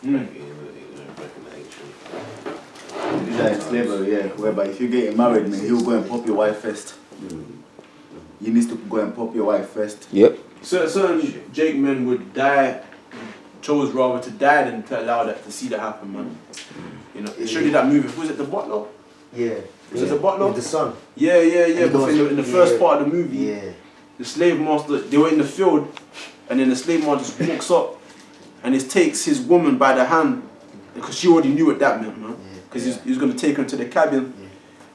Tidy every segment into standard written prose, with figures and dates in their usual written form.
Back in the ancient. Like slavery, yeah. Whereby if you're getting married, man, he'll go and pop your wife first. You need to go and pop your wife first. Yep. Certain Jake men would die, chose rather to die than to allow that to see that happen, man. You know, it showed you that movie. Was it The Butler? Yeah. Was it The Butler? With the son. Yeah. But in the first part of the movie, Yeah. the slave master, they were in the field, and then the slave master just walks up and he takes his woman by the hand, because she already knew what that meant, man. Because he was going to take her to the cabin,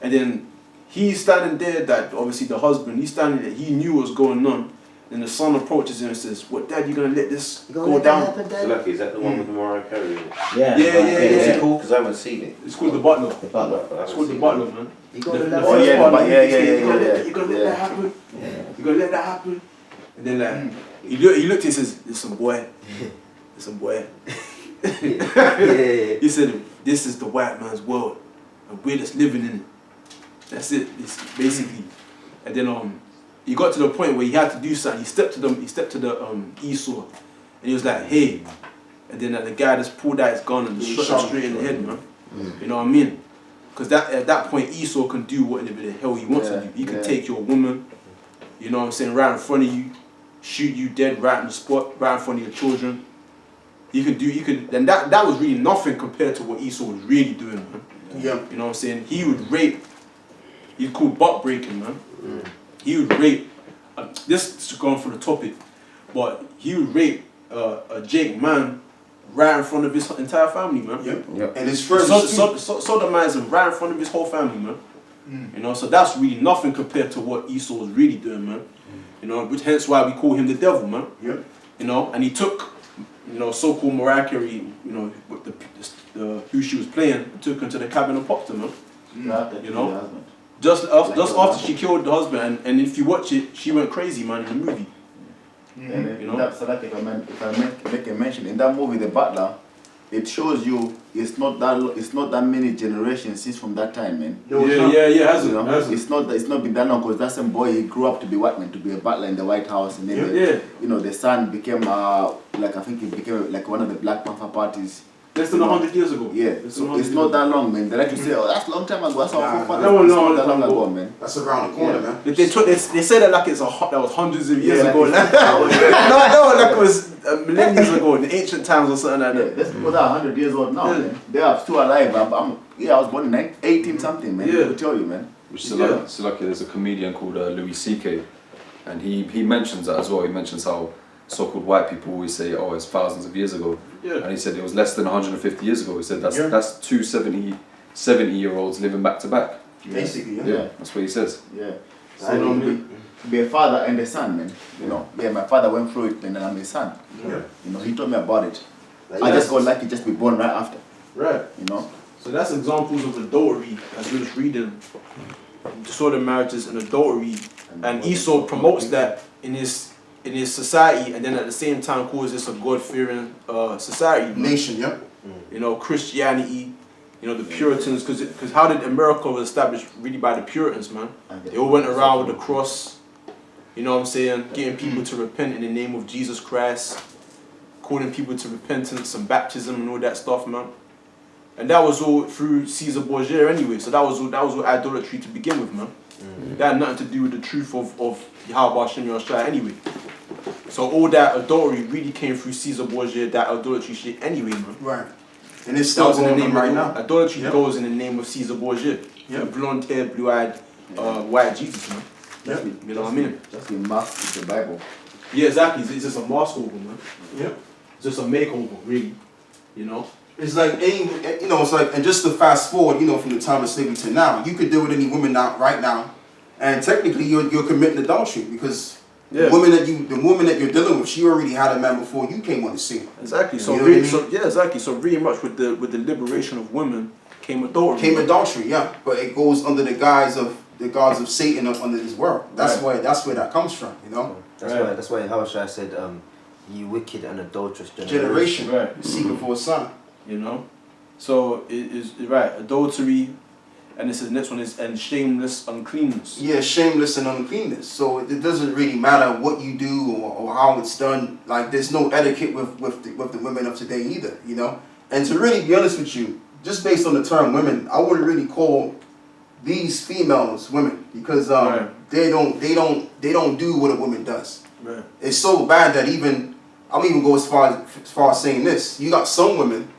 and then he's standing there, that obviously the husband, he's standing there, he knew what was going on. And the son approaches him and says, "What, Dad, you gonna let this go down?" So lucky, is that the one with the Mariah Carey? Yeah. Yeah. Is it cool? Because I haven't seen it. It's called The Butler. The Butler. It's called The Butler, man. You gotta let Oh, yeah, You're gonna let that happen. You're gonna let that happen. And then like he looked and says, "Listen, boy. Listen, boy." He said, "This is the white man's world, and we're just living in it. That's it. It's basically." And then he got to the point where he had to do something. He stepped to the Esau, and he was like, "Hey," and then the guy just pulled out his gun and just shot him straight in the head, man. You know what I mean? Because at that point Esau can do whatever the hell he wants to do. He can take your woman, you know what I'm saying, right in front of you, shoot you dead right in the spot, right in front of your children. And that was really nothing compared to what Esau was really doing, man. Yeah. You know what I'm saying? He would rape. He's called butt breaking, man. He would rape. This is going for the topic, but he would rape a Jake man right in front of his entire family, man. Yep. And his first sodomize him right in front of his whole family, man. You know, so that's really nothing compared to what Esau was really doing, man. You know, which hence why we call him the devil, man. Yep. You know, and he took, you know, so-called Mariah Carey, you know, with the who she was playing, took her to the cabin and popped her, man. You know, just after she killed the husband, and if you watch it, she went crazy, man, in the movie. And you know, that's like if I make a mention in that movie, The Butler, it shows you it's not that many generations since from that time, man. Yeah, hasn't. You know, it's not been that long, because that same boy, he grew up to be white man, to be a butler in the White House, and then you know, the son became like, I think he became like one of the Black Panther parties. Less than 100 years ago. Yeah, so it's not that long, man. They like to say, "Oh, that's a long time ago. That's our forefathers." No, it's not that long ago, man. That's around the corner, man. They said that like that was hundreds of years ago. Like, no, like it was millenniums ago in the ancient times or something like that. That's people that are 100 years old now, man. They are still alive. I was born in 18 something, man. I will tell you, man. Which is like there's a comedian called Louis C.K. and he mentions that as well. He mentions how so-called white people always say, "Oh, it's thousands of years ago," and he said it was less than 150 years ago. He said that's two 70-year-olds living back to back. Basically, that's what he says. Yeah. So to be a father and a son, man. You know, my father went through it, and then I'm his son. Yeah. You know, he told me about it. I just got lucky just be born right after. Right. You know. So that's examples of adultery, as we was reading. Disordered marriages and adultery, and Esau promotes that in his society, and then at the same time calls this a God-fearing society. Nation, You know, Christianity, you know, the Puritans, because how did America was established really by the Puritans, man? They all went around with the cross, you know what I'm saying, getting people to repent in the name of Jesus Christ, calling people to repentance and baptism and all that stuff, man. And that was all through Caesar Borgia anyway, so that was all idolatry to begin with, man. That had nothing to do with the truth of Yahweh Hashem Yahshua anyway. So all that adultery really came through Caesar Borgia, that idolatry shit anyway, man. Right. And it's still going on right now. Idolatry goes in the name of Caesar Borgia. The blonde hair, blue-eyed, white Jesus, man. You know what I mean? Just be masked with the Bible. Yeah, exactly. It's just a mask over, man. Yeah. It's just a makeover, really. You know? It's like, you know, it's like, and just to fast forward, you know, from the time of slavery to now, you could deal with any woman now, right now, and technically you're committing adultery, because the woman that you're dealing with, she already had a man before you came on the scene. Exactly. So, you know exactly. So really much with the liberation of women came adultery. But it goes under the guise of Satan under this world. That's where that comes from, you know. That's why Hawashai said, "You wicked and adulterous generation, seeking for a son." You know, so it is right adultery, and this is the next one is and shameless uncleanness. Yeah, shameless and uncleanness. So it doesn't really matter what you do or how it's done. Like there's no etiquette with the women of today either. You know, And to really be honest with you, just based on the term women, I wouldn't really call these females women because they don't do what a woman does. Right. It's so bad that I'll even go as far as saying this. You got some women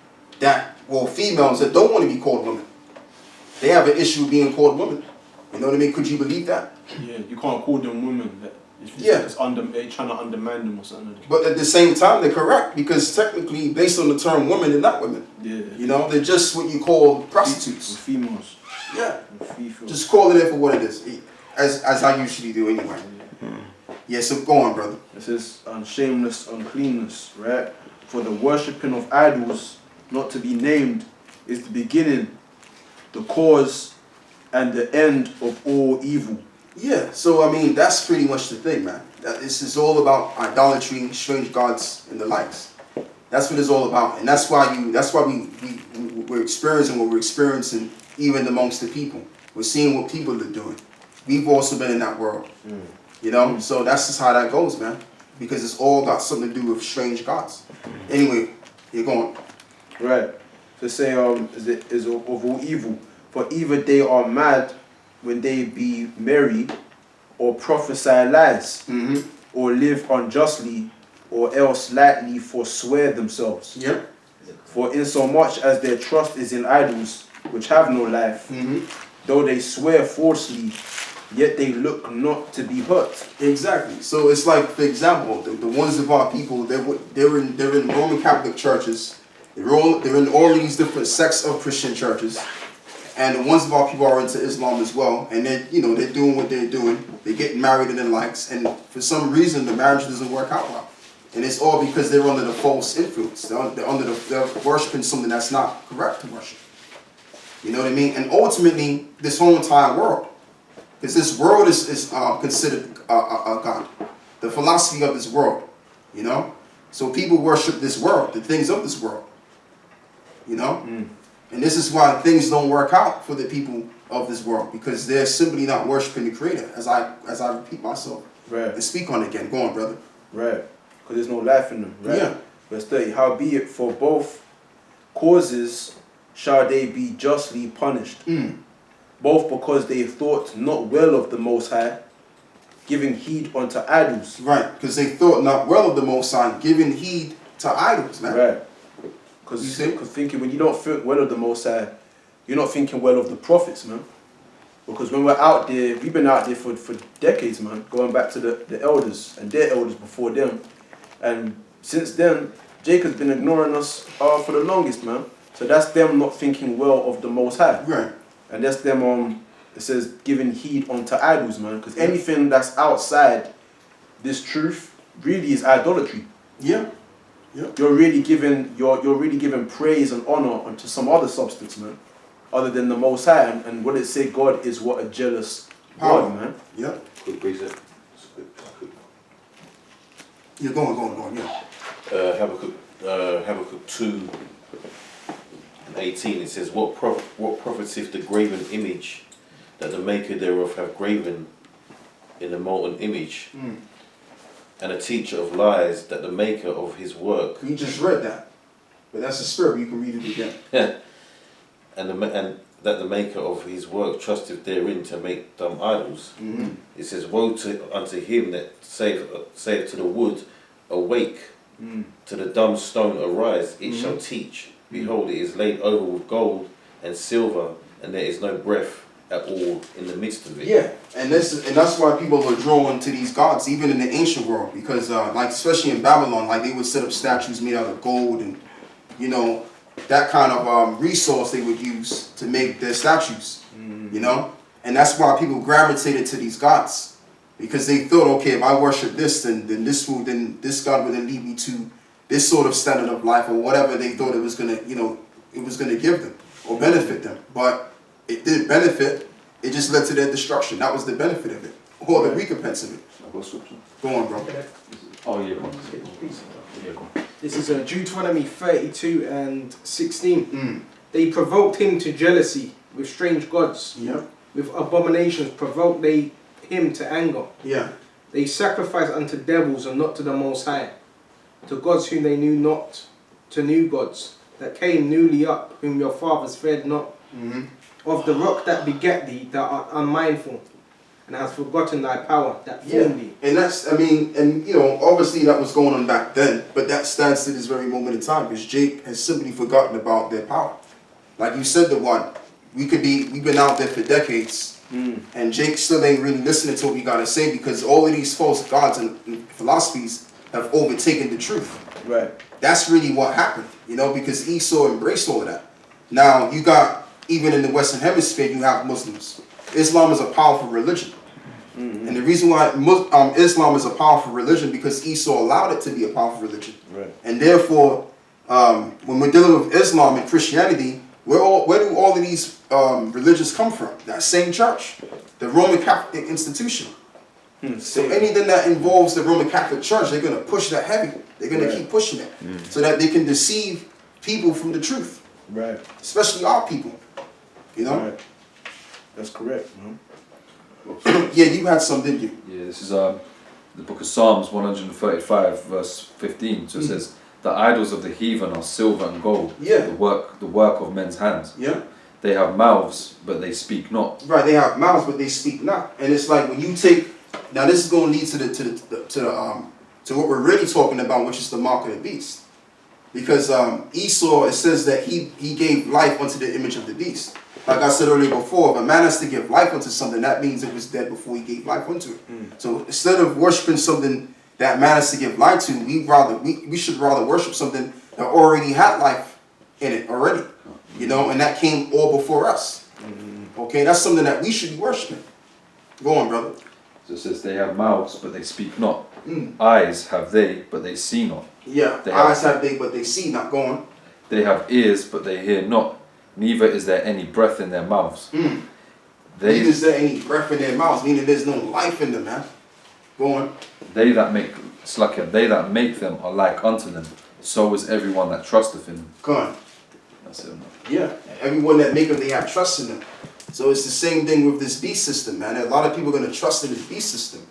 females that don't want to be called women. They have an issue being called women. You know what I mean? Could you believe that? Yeah, you can't call them women. Yeah. It's they're trying to undermine them or something. But at the same time, they're correct because technically, based on the term women, they're not women. Yeah. You know, they're just what you call prostitutes. Females. Yeah. Females. Just call it for what it is, as I usually do anyway. Yeah, so go on, brother. It says shameless uncleanness, right? For the worshipping of idols, not to be named, is the beginning, the cause, and the end of all evil. Yeah, so I mean, that's pretty much the thing, man. This is all about idolatry, strange gods, and the likes. That's what it's all about, and that's why we're experiencing what we're experiencing, even amongst the people. We're seeing what people are doing. We've also been in that world, you know. So that's just how that goes, man. Because it's all got something to do with strange gods. Anyway, you're going. Right. To say is of all evil, for either they are mad when they be merry, or prophesy lies, or live unjustly, or else lightly forswear themselves. Yep. For insomuch as their trust is in idols, which have no life, though they swear falsely, yet they look not to be hurt. Exactly. So it's like, for example, the ones of our people, they're in Roman Catholic churches. They're in all these different sects of Christian churches. And the ones of our people are into Islam as well, and they're doing what they're doing. They're getting married and the likes, and for some reason the marriage doesn't work out well. And it's all because they're under the false influence. They're worshiping something that's not correct to worship. You know what I mean? And ultimately, this whole entire world, because this world is considered a god, the philosophy of this world. You know, so people worship this world, the things of this world. You know. And this is why things don't work out for the people of this world, because they're simply not worshiping the Creator, as I repeat myself. Right. And speak on it again. Go on, brother. Right. Because there's no life in them. Right. Yeah. Verse 30. Howbeit for both causes shall they be justly punished, both because they thought not well of the Most High, giving heed unto idols. Right. Because they thought not well of the Most High, giving heed to idols, man. Right. Because thinking, when you don't think well of the Most High, you're not thinking well of the prophets, man. Because when we're out there, we've been out there for decades, man, going back to the elders and their elders before them. And since then, Jacob's been ignoring us for the longest, man. So that's them not thinking well of the Most High. Right. And that's them, it says, giving heed unto idols, man. Because anything that's outside this truth really is idolatry. Yeah. Yep. You're really giving praise and honor unto some other substance, man, other than the Most High. And what it say, God is what a jealous God, man. Yeah. Quick reset. Yeah, go on, yeah. Habakkuk 2:18. It says, What profiteth the graven image that the maker thereof have graven in the molten image? And a teacher of lies that the maker of his work. You just read that, but that's the spirit. You can read it again. and that the maker of his work trusteth therein to make dumb idols. It says, Woe unto him that saith to the wood, Awake, to the dumb stone, Arise, it shall teach. Behold, it is laid over with gold and silver, and there is no breath at all in the midst of it. Yeah, and that's why people are drawn to these gods, even in the ancient world, because like especially in Babylon, like they would set up statues made out of gold, and that kind of resource they would use to make their statues. And that's why people gravitated to these gods, because they thought, okay, if I worship this, then this God would then lead me to this sort of standard of life, or whatever they thought it was gonna give them or benefit them. But it didn't benefit. It just led to their destruction. That was the benefit of it, or the recompense of it. Go on, bro. Oh yeah, go on. This is Deuteronomy 32 and 16. They provoked him to jealousy with strange gods. Yeah. With abominations provoked they him to anger. Yeah. They sacrificed unto devils and not to the Most High, to gods whom they knew not, to new gods, that came newly up, whom your fathers fed not, of the rock that begat thee, that art unmindful, and has forgotten thy power that formed thee. And that's, I mean, and you know, obviously that was going on back then, but that stands to this very moment in time because Jake has simply forgotten about their power. Like you said, we've been out there for decades, and Jake still ain't really listening to what we gotta say because all of these false gods and philosophies have overtaken the truth. Right. That's really what happened, you know, because Esau embraced all of that. Now, you got, even in the Western Hemisphere, you have Muslims. Islam is a powerful religion. And the reason why Islam is a powerful religion because Esau allowed it to be a powerful religion. Right. And therefore, when we're dealing with Islam and Christianity, where do all of these religions come from? That same church, the Roman Catholic institution. So anything that involves the Roman Catholic Church, they're going to push that heavy. They're going to keep pushing it so that they can deceive people from the truth. Right. Especially our people. You know? Right. That's correct, man. Yeah, you had some, didn't you? Yeah, this is the book of Psalms 135 verse 15. So it says, the idols of the heathen are silver and gold, Yeah. the work of men's hands. Yeah. They have mouths, but they speak not. Right, they have mouths, but they speak not. And it's like when you take, now this is going to lead to what we're really talking about, which is the mark of the beast. Because Esau, it says that he gave life unto the image of the beast. Like I said earlier before, if a man has to give life unto something, that means it was dead before he gave life unto it. So instead of worshiping something that man has to give life to, we should rather worship something that already had life in it already. You know, and that came all before us. Okay, that's something that we should be worshiping. Go on, brother. So it says, they have mouths, but they speak not. Eyes have they, but they see not. Yeah, eyes have they, but they see not. Go on. They have ears, but they hear not. Neither is there any breath in their mouths. Neither is there any breath in their mouths, meaning there's no life in them, man. Go on. They that make them are like unto them. So is everyone that trusteth in them. Go on. That's it. Yeah, everyone that make them, they have trust in them. So it's the same thing with this beast system, man. A lot of people are going to trust in this beast system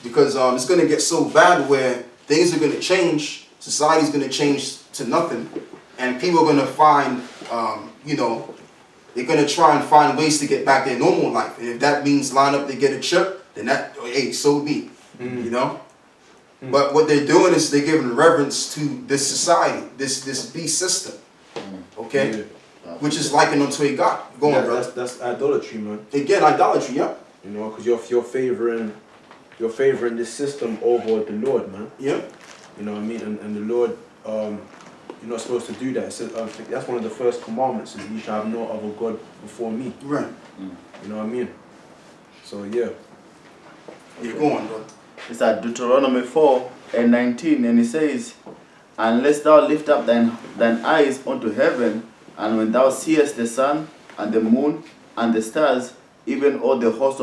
because it's going to get so bad where things are going to change, society's going to change to nothing, and people are going to find, you know, they're going to try and find ways to get back their normal life. And if that means line up to get a chip, then that, hey, so be, you know. But what they're doing is they're giving reverence to this society, this beast system, okay, which is likened unto a god. Go on, brother. That's idolatry, man. Again, idolatry, yeah. You know, because you're favoring this system over the Lord, man. Yeah. You know what I mean? And the Lord, you're not supposed to do that. It says, that's one of the first commandments: is you shall have no other god before me. Right. You know what I mean? So yeah. Yeah, go on, brother. It's at Deuteronomy 4:19, and it says, unless thou lift up thine eyes unto heaven, and when thou seest the sun and the moon and the stars, even all the host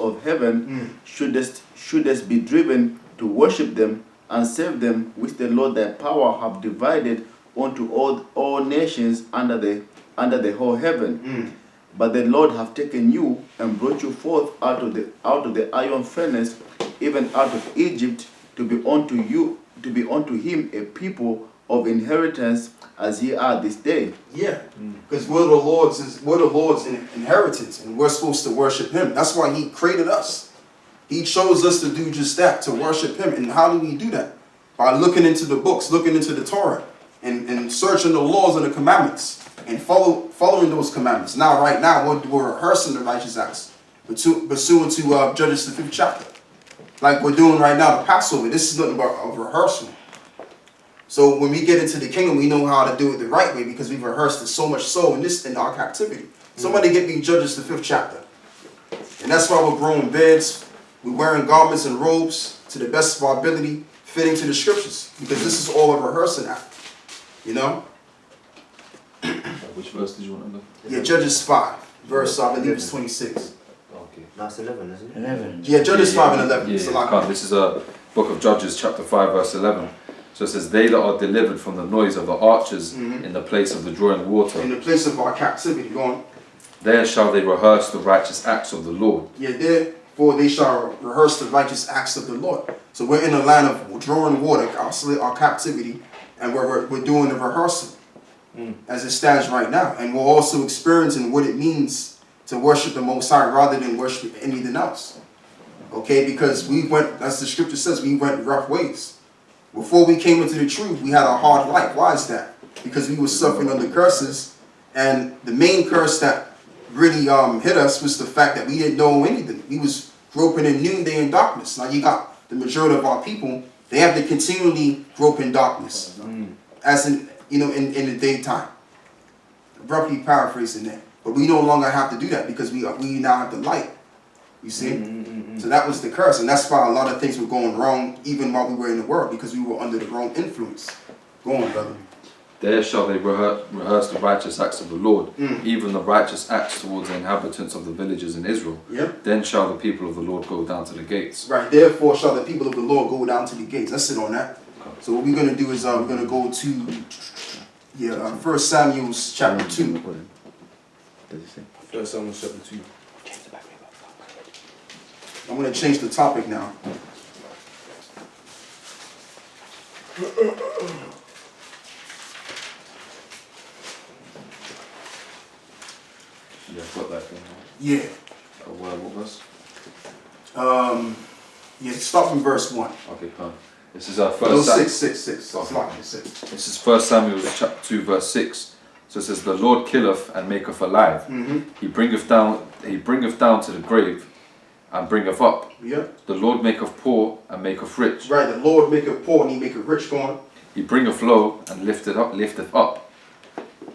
of heaven, shouldest be driven to worship them and serve them, which the Lord thy power have divided unto all nations under the whole heaven. But the Lord have taken you and brought you forth out of the iron furnace, even out of Egypt, to be unto him a people of inheritance, as ye are this day. Yeah, because we're the Lord's inheritance, and we're supposed to worship Him. That's why He created us. He chose us to do just that, to worship Him. And how do we do that? By looking into the books, looking into the Torah, and searching the laws and the commandments, and following those commandments. Now, right now, we're rehearsing the righteous acts, pursuant to Judges the 5th chapter. Like we're doing right now, the Passover. This is nothing but a rehearsal. So when we get into the kingdom, we know how to do it the right way because we've rehearsed it so much so in our captivity. Somebody get me Judges the 5th chapter. And that's why we're growing beards. We're wearing garments and robes to the best of our ability, fitting to the scriptures. Because this is all a rehearsing act. You know? Which verse did you want to know? Yeah, Judges 5, verse, I believe it's 26. Okay. No, it's 11, isn't it? 11. Yeah, Judges 5 and 11. It's a lot. This is a book of Judges, chapter 5, verse 11. So it says, they that are delivered from the noise of the archers in the place of the drawing water. In the place of our captivity, go on. There shall they rehearse the righteous acts of the Lord. Yeah, therefore they shall rehearse the righteous acts of the Lord. So we're in a land of drawing water, our captivity, and we're doing the rehearsal as it stands right now, and we're also experiencing what it means to worship the Most High rather than worship anything else. Okay, because we went, as the scripture says, we went rough ways. Before we came into the truth, we had a hard life. Why is that? Because we were suffering under curses, and the main curse that really hit us was the fact that we didn't know anything. We was groping in noonday in darkness. Now you got the majority of our people, they have to continually grope in darkness, as in, in the daytime. Roughly paraphrasing that. But we no longer have to do that because we now have the light. You see? So that was the curse, and that's why a lot of things were going wrong even while we were in the world, because we were under the wrong influence. Go on, brother. There shall they rehearse the righteous acts of the Lord, even the righteous acts towards the inhabitants of the villages in Israel. Yep. Then shall the people of the Lord go down to the gates. Right, therefore shall the people of the Lord go down to the gates. Let's sit on that. So what we're going to do is we're going to go to 1 Samuel chapter 2. Does it say? 1 Samuel chapter 2. I'm going to change the topic now. Yeah, got that thing. Yeah. What verse? Start from verse 1. Okay, fine. This is our No, first. 6. Okay. Start from 6. This is 1 Samuel chapter 2 verse 6. So it says, the Lord killeth and maketh alive. He bringeth down to the grave and bringeth up. Yep. The Lord maketh poor and maketh rich. Right, the Lord maketh poor and he maketh rich. Go on. He bringeth low and lifteth up.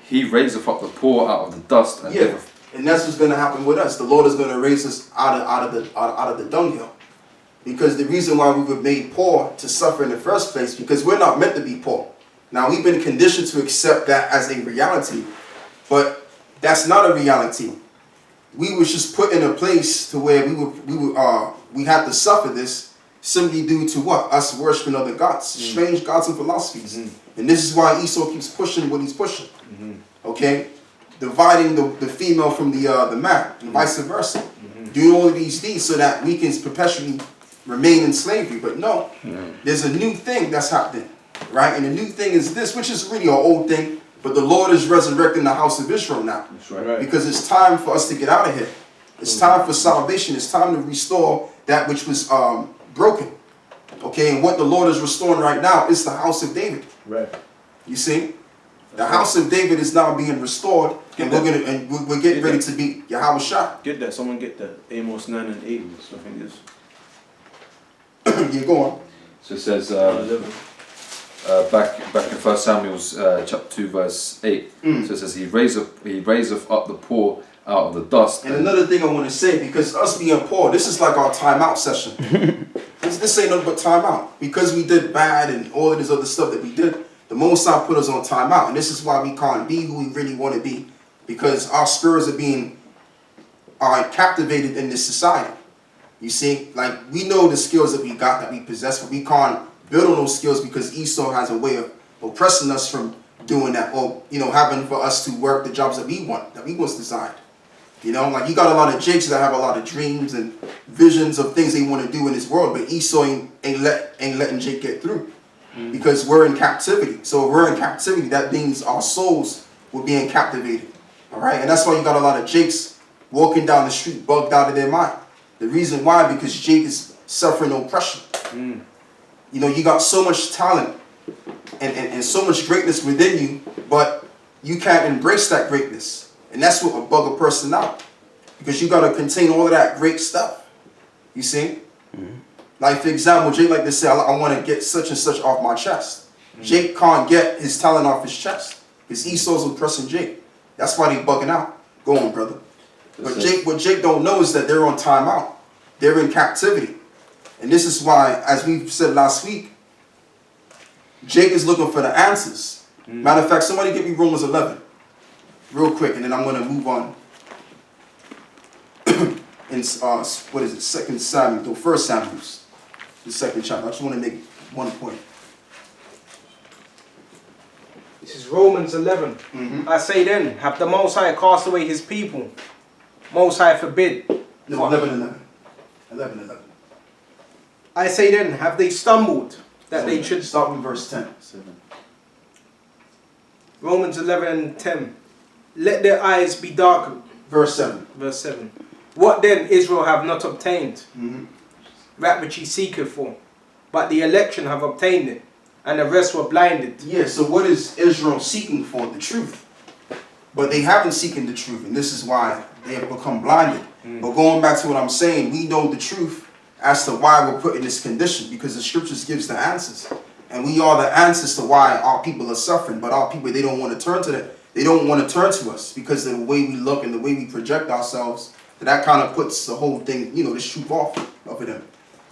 He raiseth up the poor out of the dust and giveth. And that's what's going to happen with us. The Lord is going to raise us out of the dunghill. Because the reason why we were made poor to suffer in the first place, because we're not meant to be poor. Now we've been conditioned to accept that as a reality, but that's not a reality. We was just put in a place to where we had to suffer this simply due to what? Us worshiping other gods, strange gods and philosophies. And this is why Esau keeps pushing what he's pushing. Okay? Dividing the female from the man, and vice versa. Doing all of these things so that we can perpetually remain in slavery. But no, there's a new thing that's happening. Right? And the new thing is this, which is really an old thing, but the Lord is resurrecting the house of Israel now. That's right. Because it's time for us to get out of here. It's time for salvation. It's time to restore that which was broken. Okay, and what the Lord is restoring right now is the house of David. Right. You see? The house of David is now being restored, and we're getting ready to be Yahweh Shah. Get that. Someone get that. Amos 9 and 8. So I think this. Yeah, go on. So it says 11. back in 1 Samuel's chapter 2 verse 8. So it says he raiseth up the poor out of the dust. And another thing I want to say, because us being poor, this is like our timeout session. This ain't nothing but timeout. Because we did bad and all of this other stuff that we did, the Most High put us on timeout. And this is why we can't be who we really want to be. Because our spirits are being captivated in this society. You see, like we know the skills that we got, that we possess, but we can't build on those skills because Esau has a way of oppressing us from doing that, or having for us to work the jobs that we want, that we was designed. Like you got a lot of jakes that have a lot of dreams and visions of things they want to do in this world, but Esau ain't letting Jake get through because we're in captivity. So if we're in captivity, that means our souls will be captivated. All right, and that's why you got a lot of jakes walking down the street bugged out of their mind. The reason why, because Jake is suffering oppression. You got so much talent and so much greatness within you, but you can't embrace that greatness. And that's what will bug a person out. Because you got to contain all of that great stuff. You see? Like, for example, Jake like to say, I want to get such and such off my chest. Jake can't get his talent off his chest. Because Esau's oppressing Jake. That's why they bugging out. Go on, brother. But what Jake don't know is that they're on timeout. They're in captivity. And this is why, as we said last week, Jake is looking for the answers. Matter of fact, somebody give me Romans 11 real quick, and then I'm going to move on. In what is it? 2 Samuel, no, 1 Samuel, the second chapter. I just want to make one point. This is Romans 11. I say then, have the Most High cast away his people? Most High forbid. No, 11:11. 11:11. I say then, have they stumbled that they should... Start with verse 10. Romans 11:10. Let their eyes be darkened. Verse 7. Verse 7. What then Israel have not obtained, Mm-hmm. that which he seeketh for, but the election have obtained it, and the rest were blinded. Yeah, so what is Israel seeking for? The truth. But they haven't seeking the truth, and this is why they have become blinded. But going back to what I'm saying, we know the truth as to why we're put in this condition, because the scriptures gives the answers. And we are the answers to why our people are suffering, but our people, they don't want to turn to that. They don't want to turn to us because of the way we look and the way we project ourselves. That kind of puts the whole thing, this truth off of them.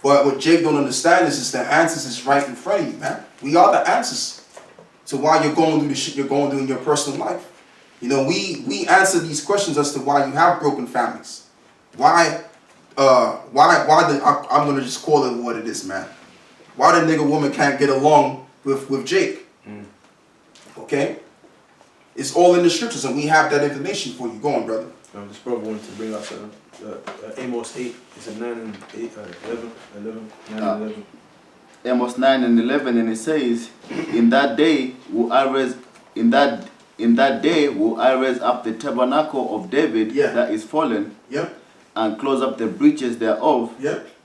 But what Jake don't understand is the answers is right in front of you, man. We are the answers to why you're going through the shit you're going through in your personal life. We answer these questions as to why you have broken families. I'm gonna just call it what it is, man. Why the nigga woman can't get along with Jake? Okay? It's all in the scriptures, and we have that information for you. Go on, brother. This brother wanted to bring up Amos 8. It's a 9 and 8, 11, 9 and 11. Amos 9 and 11, and it says, In that day will I raise up the tabernacle of David that is fallen, and close up the breaches thereof,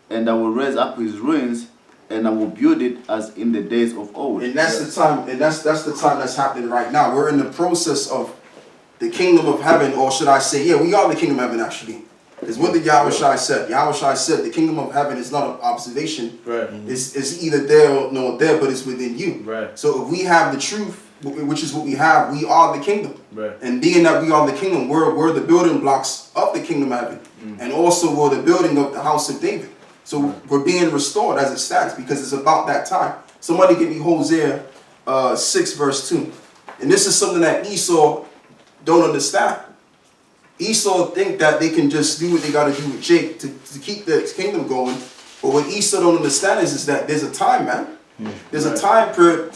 and I will raise up his ruins, and I will build it as in the days of old. And that's the time, and that's the time that's happening right now. We're in the process of the kingdom of heaven, or should I say, we are the kingdom of heaven actually. Because what the Yahushua said. Yahushua said the kingdom of heaven is not an observation. Right. It's either there or not there, but it's within you. Right. So if we have the truth, which is what we have, we are the kingdom. Right. And being that we are the kingdom, we're the building blocks of the kingdom of heaven. And also we're the building of the house of David. So we're being restored as it stands because it's about that time. Somebody give me Hosea 6 verse 2. And this is something that Esau don't understand. Esau think that they can just do what they got to do with Jake to keep the kingdom going. But what Esau don't understand is that there's a time, man. There's a time period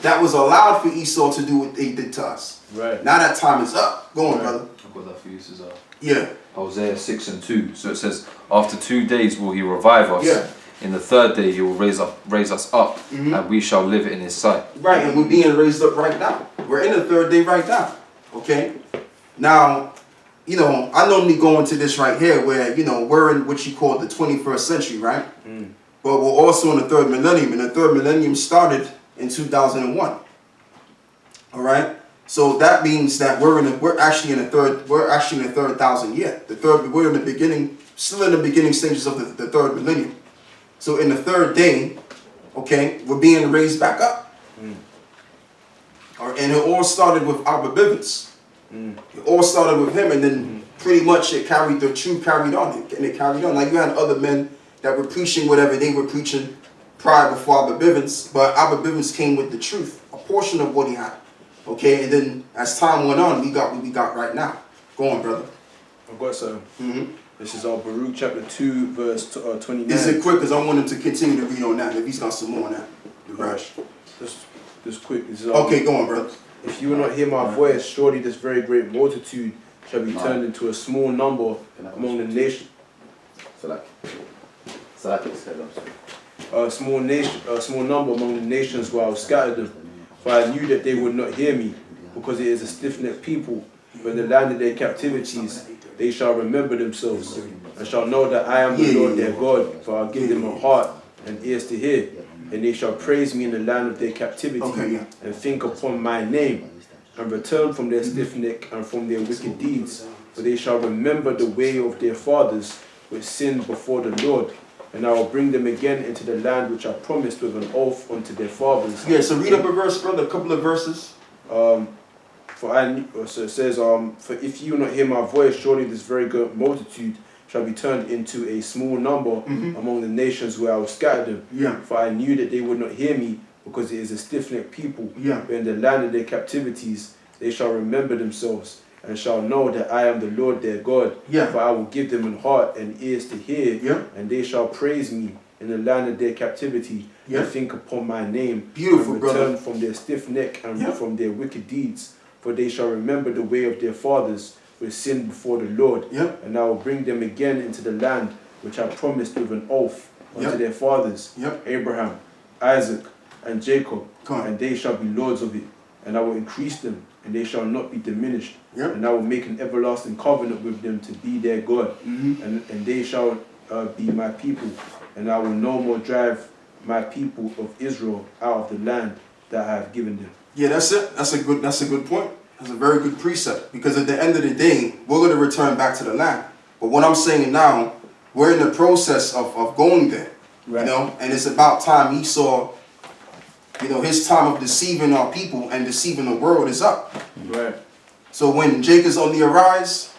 that was allowed for Esau to do what they did to us. Right. Now that time is up. Go on, brother. I've got that for you, Cesar. Yeah. Hosea 6 and 2. So it says, after 2 days will he revive us. Yeah. In the third day he will raise us up, and we shall live in his sight. Right, and we're being raised up right now. We're in the third day right now. Okay? Now, I normally go into this right here where, we're in what you call the 21st century, right? But we're also in the third millennium, and the third millennium started in 2001. All right? So that means that we're actually in the third thousand year. We're in the beginning, still in the beginning stages of the third millennium. So in the third day, okay, we're being raised back up. And it all started with Abba Bivens. It all started with him, and then pretty much the truth carried on, and it carried on. Like you had other men that were preaching whatever they were preaching prior before Abba Bivens, but Abba Bivens came with the truth, a portion of what he had. Okay, and then as time went on, we got what we got right now. Go on, brother. I've got some. This is Baruch chapter 2, verse 29. Is it quick? Because I want him to continue to read on that. If he's got some more on that. Right. Just quick. This is okay, go on, brother. If you will not hear my voice, surely this very great multitude shall be turned into a small number among the nations. A small number among the nations where I will scatter them. For I knew that they would not hear me, because it is a stiff-necked people. When the land of their captivities, they shall remember themselves, and shall know that I am the Lord their God. For I will give them a heart and ears to hear, and they shall praise me in the land of their captivity, and think upon my name, and return from their stiff neck and from their wicked deeds. For they shall remember the way of their fathers, which sinned before the Lord. And I will bring them again into the land which I promised with an oath unto their fathers. Yeah, so read up a verse, brother, a couple of verses. So it says, for if you will not hear my voice, surely this very great multitude shall be turned into a small number among the nations where I will scatter them. Yeah. For I knew that they would not hear me, because it is a stiff-necked people. Yeah. But in the land of their captivities, they shall remember themselves, and shall know that I am the Lord their God. Yeah. For I will give them an heart and ears to hear, and they shall praise me in the land of their captivity, and think upon my name. Beautiful, and return brother. from their stiff neck and from their wicked deeds. For they shall remember the way of their fathers, which sinned before the Lord. And I will bring them again into the land which I promised with an oath unto their fathers, Abraham, Isaac, and Jacob, and they shall be lords of it. and I will increase them, and they shall not be diminished. Yep. And I will make an everlasting covenant with them to be their God, and they shall be my people, and I will no more drive my people of Israel out of the land that I have given them. Yeah, that's it. That's a good point. That's a very good precept, because at the end of the day, we're going to return back to the land. But what I'm saying now, we're in the process of going there, Right. you know, and it's about time Esau, you know, his time of deceiving our people and deceiving the world is up. Right. So when Jacob's on the arise,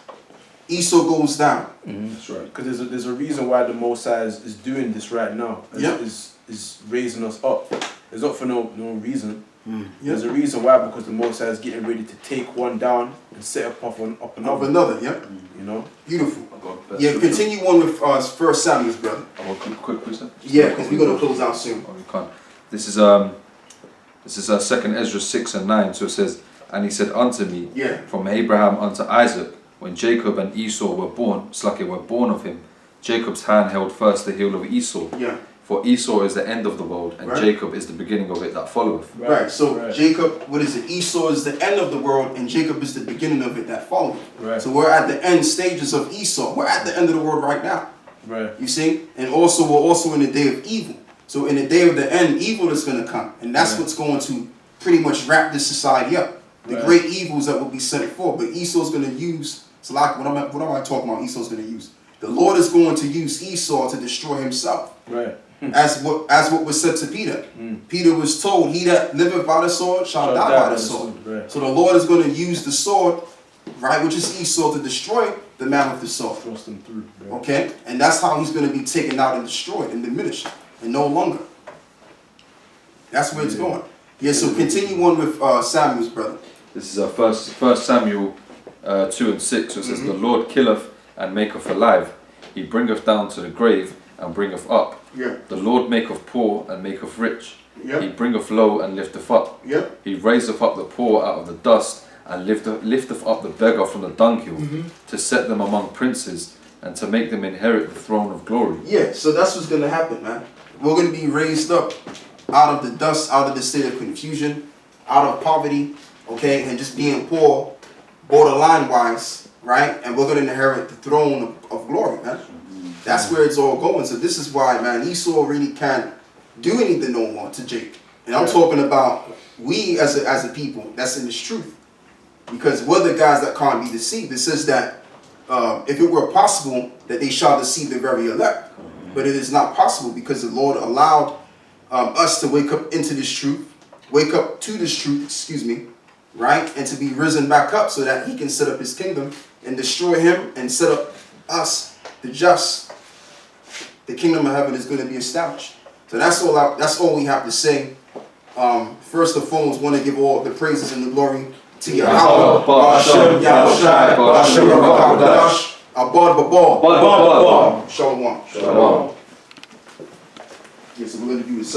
Esau goes down. That's right. Because there's a reason why the Most High is doing this right now. Is raising us up. It's not for no reason. There's a reason why, because the Most High is getting ready to take one down and set up another. Yeah. You know? Beautiful. Yeah, continue on with 1 Samuel, brother. Quick precept? Yeah, because we're going to close out soon. Oh, we can't. This is 2nd Ezra 6 and 9. So it says, and he said unto me, from Abraham unto Isaac, when Jacob and Esau were born, were born of him, Jacob's hand held first the heel of Esau. Yeah. For Esau is the end of the world, and Jacob is the beginning of it that followeth. Right. So Jacob, what is it? Esau is the end of the world, and Jacob is the beginning of it that followeth. Right. So we're at the end stages of Esau. We're at the end of the world right now. Right. You see? And also we're also in the day of evil. So in the day of the end, evil is going to come. And that's what's going to pretty much wrap this society up. The great evils that will be sent forth. But Esau's going to use, so like, what am I talking about Esau's going to use? The Lord is going to use Esau to destroy himself. Right. As what was said to Peter. Peter was told, he that liveth by the sword shall die by the sword. Right. So the Lord is going to use the sword, right, which is Esau, to destroy the man with the sword. Thrust them through. Right. Okay? And that's how he's going to be taken out and destroyed and diminished. And no longer. That's where it's going. Yeah, so continue on with Samuel's brother. This is first Samuel 2 and 6. So it says, the Lord killeth and maketh alive. He bringeth down to the grave and bringeth up. Yeah. The Lord maketh poor and maketh rich. Yeah. He bringeth low and lifteth up. Yeah. He raiseth up the poor out of the dust, and lifteth up the beggar from the dunghill, to set them among princes, and to make them inherit the throne of glory. Yeah, so that's what's going to happen, man. We're going to be raised up out of the dust, out of the state of confusion, out of poverty, okay, and just being poor, borderline-wise, right? And we're going to inherit the throne of glory, man. That's where it's all going. So this is why, man, Esau really can't do anything no more to Jacob. And I'm talking about we as a people that's in this truth. Because we're the guys that can't be deceived. It says that if it were possible that they shall deceive the very elect. But it is not possible, because the Lord allowed us to wake up into this truth, wake up to this truth, excuse me, right? And to be risen back up so that he can set up his kingdom and destroy him and set up us, the just. The kingdom of heaven is going to be established. So that's all we have to say. First and foremost, want to give all the praises and the glory to Yahweh. Shalom. Yeah, so we're going to do this.